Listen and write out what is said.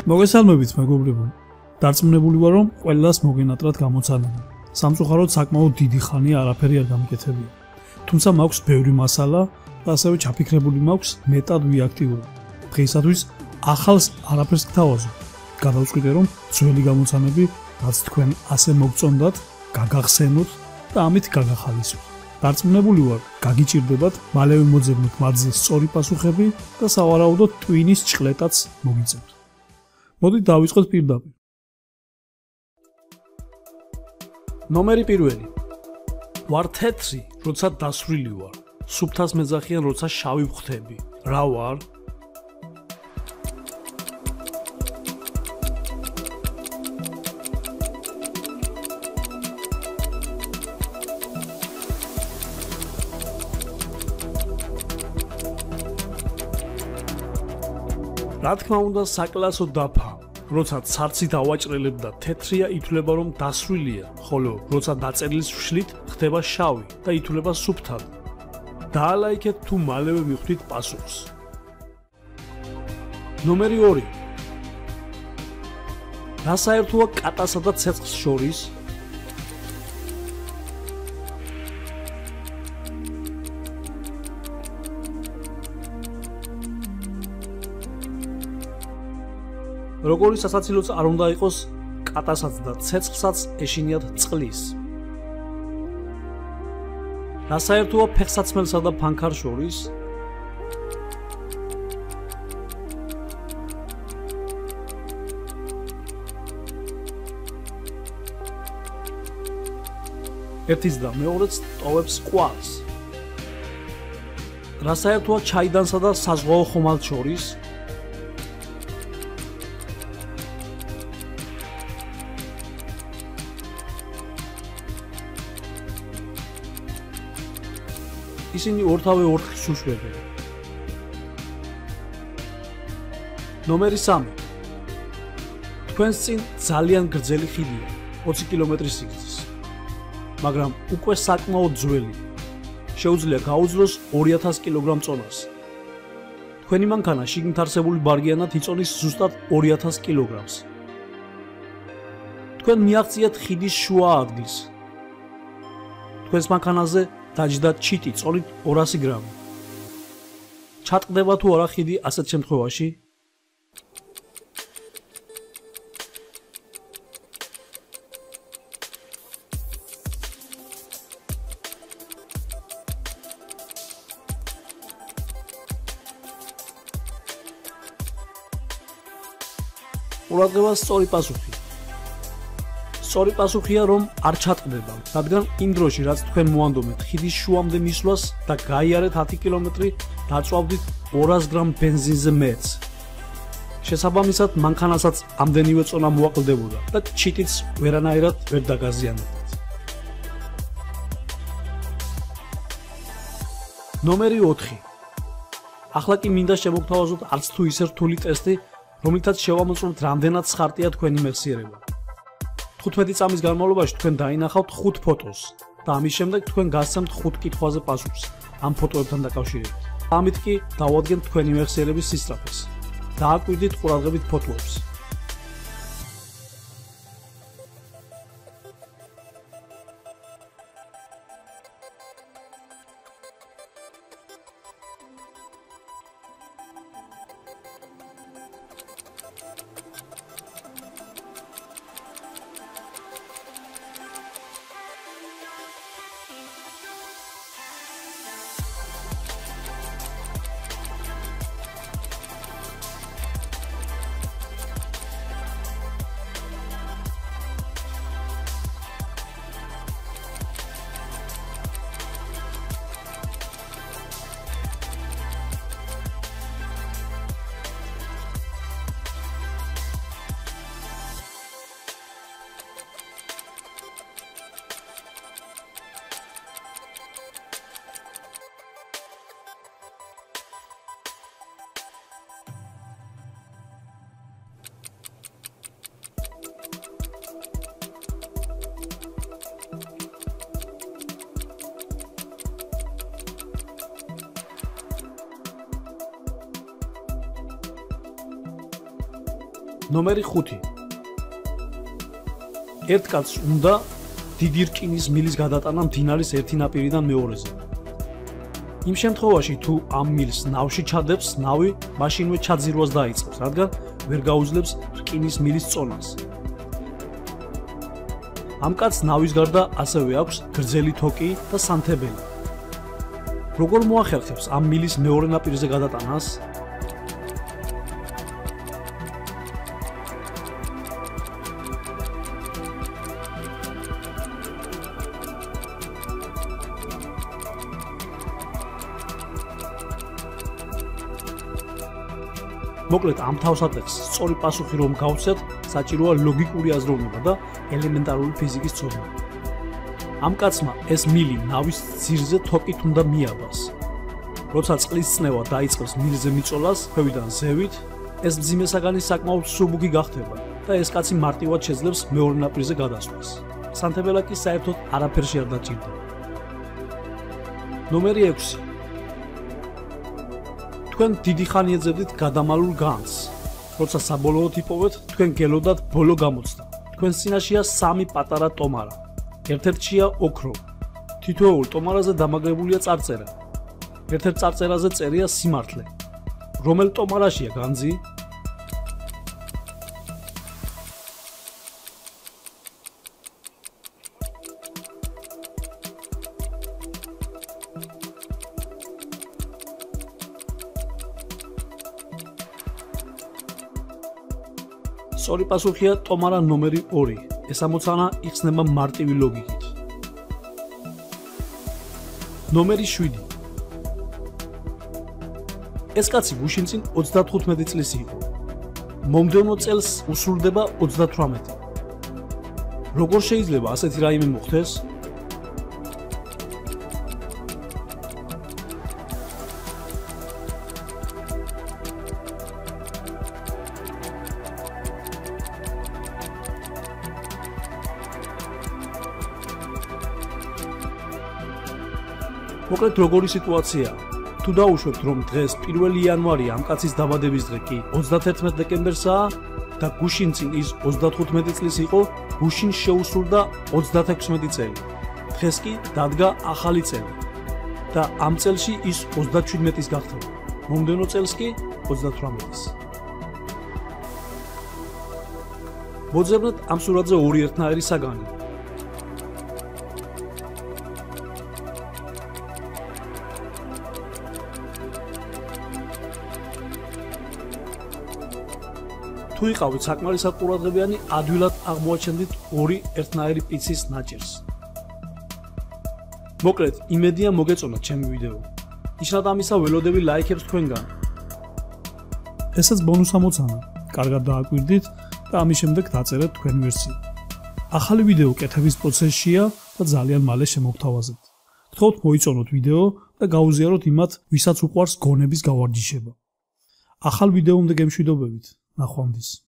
მოგესალმებით მეგობრებო. დარწმუნებული ვარ, რომ ყველას მოგენატრად გამოცანები. სამწუხაროდ საკმაოდ დიდი ხანია არაფერი არ გამიკეთებია. თუმცა მაქვს ბევრი მასალა და ასევე ჩაფიქრებული მაქვს მეტად ვიაქტიურებ. დღეისათვის ახალს არაფერს გთავაზობ. გადავწყვიტე, რომ ძველი გამოცანები, რაც თქვენ ასე მოგწონდათ, გაგახსენოთ და ამით გაგახალისოთ. დარწმუნებული ვარ, გაგიჭირდებათ, მალევე მოძებნოთ მათზე სწორი პასუხები და სავარაუდოდ ტვინის ჭყლეტაც მოგიწევთ. მოდით დავიწყოთ პირდაპირ. ნომერი პირველი. ვარ თეთრი, როცა დასვრილი ვარ. სუფთას მეძახიან, როცა შავი ვხდები. რა ვარ? რა თქმა უნდა, საკლასო დაფა. როცა ცარცით ავაჭრელებ და თეთრია, ითვლება რომ დასვრილია, ხოლო როცა დაწერილს ვშლით, ხდება შავი და ითვლება სუფთად. დაალაიქეთ თუ მალევე მიხვდით პასუხს. ნომერი 2. რა საერთოა კატასა და ცეცხლს შორის? როგორი სასაცილოც არ უნდა იყოს, კატასაც და ცეცხლსაც ეშინიათ წყლის. რა საერთოა ფეხსაცმელსა და ფანქარ შორის? ერთის და მეორეც ტოვებს კვარს. რა საერთოა ჩაიდანსა და საზღვაო ხომალდს შორის? ისინი ორთავე ორთქლს უშვებენ. ნომერი 3. თქვენს წინ ძალიან გრძელი ხიდია, 20 კილომეტრის სიგრძის. მაგრამ უკვე საკმაოდ ძველი. შეუძლია გაუძლოს 2000 კილოგრამ წონას. თქვენი მანქანა შიგნით არსებული ბარგიანად იწონის ზუსტად 2000 კილოგრამს. თქვენ მიაღწიათ ხიდის შუა ადგილს. თქვენს მანქანაზე დაჯდა ჩიტი წონით 200 გრამი. ჩატყდება თუ არა ხიდი ასეთ შემთხვევაში? ყურადღებას სწორი პასუხი. სწორი პასუხია, რომ არ ჩატყდება, რადგან იმ დროში, რაც თქვენ მოანდომეთ ხიდის შუამდე მისვლას და გაიარეთ 10 კილომეტრი, დაწვავდით 200 გრამ ბენზინზე მეც. შესაბამისად, მანქანასაც ამდენივე წონა მოაკლდებოდა და ჩიტიც ვერანაირად ვერ დაგაზიანებდათ. ნომერი 4. ახლა კი მინდა შემოგთავაზოთ არც თუ ისე რთული ტესტი, რომლითაც შევამოწმოთ, რამდენად ხარტია თქვენი მეხსიერება. 15 წამის განმავლობაში თქვენ დაინახავთ 5 ფოტოს და ამის შემდეგ თქვენ გასცემთ 5 კითხვაზე პასუხს ამ ფოტოებთან დაკავშირებით. ამით კი დავადგენთ თქვენი მეხსიერების სისწრაფეს. დააკვირდით ყურადღებით ფოტოებს. ნომერი 5. ერთ კაცს უნდა დიდი რკინის მილის გადატანა მდინარის ერთი ნაპირიდან მეორეზე. იმ შემთხვევაში თუ ამ მილს ნავში ჩადებს, ნავი მაშინვე ჩაძირვას დაიწყებს, რადგან ვერ გაუძლებს რკინის მილის წონას. ამ კაცს ნავის გარდა ასევე აქვს გრძელი თოკი და სანთებელი. როგორ მოახერხებს ამ მილის მეორე ნაპირზე გადატანას? მოკლედ ამ თავსატეხს სწორი პასუხი რომ გავცეთ, საჭიროა ლოგიკური აზროვნება და ელემენტარული ფიზიკის ცოდნა. ამ კაცმა ეს მილი ნავის ძირზე თოკით უნდა მიაბას. როცა წყლის წნევა დაიწყებს მილზე მიწოლას ქვევიდან ზევით, ეს მძიმე საგანი საკმაოდ სუბუქი გახდება და ეს კაცი მარტივად შეძლებს მეორე ნაპირზე გადასვლას. სანთებელა კი საერთოდ არაფერში არ დაჭირდება. ნომერი 6. თქვენ დიდი ხანი ეძებდით გადამალულ განს. როცა საბოლოოდ იპოვეთ, თქვენ გელოდათ ბოლო გამოცდა. თქვენ წინაშეა 3 პატარა ტომარა. ერთ-ერთშია ოქრო. თითოეულ ტომარაზე დამაგრებულია წარწერა. ერთ-ერთ წარწერაზე წერია სიმართლე. რომელ ტომარაშია განძი? სწორი პასუხია ტომარა ნომერი 2. ეს ამოცანა იხსნება მარტივი ლოგიკით. ნომერი 7. ეს კაცი გუშინ წინ 35 წლის იყო. მომდევნო წელს უსრულდება 38. როგორ შეიძლება ასეთი რაიმე მოხდეს? მოკლედ როგორი სიტუაციაა? თუ დაუშვებთ რომ დღეს 1 იანვარია ამ კაცის დაბადების დღე კი 31 დეკემბერსაა და გუშინ წინ ის 35 წლის იყო, გუშინ შეუსრულდა 36 წელი. დღეს კი დადგა ახალი წელი და ამ წელში ის 37-ის გახდება. მომდევნო წელს კი 38-ის. მოძებნეთ ამ სურათზე ორი ერთნაირი საგანი. თუ იყავით საკმარისად ყურადღებიანი, ადვილად აღმოაჩენდით ორი ერთნაირი პიცის ნაჭერს. მოკლედ, იმედია მოგეწონათ ჩემი ვიდეო. ნიშნად ამისა ველოდები ლაიქებს თქვენგან. ესაც ბონუს ამოცანა. კარგად დააკვირდით და ამის შემდეგ დაწერეთ თქვენი ვერსია. ახალი ვიდეო კეთების პროცესშია და ძალიან მალე შემოგთავაზებთ. გთხოვთ მოიწონოთ ვიდეო და გაუზიაროთ იმათ, ვისაც უყვარს გონების გავარჯიშება. ახალ ვიდეომდე გემშვიდობებით. ნახვამდის.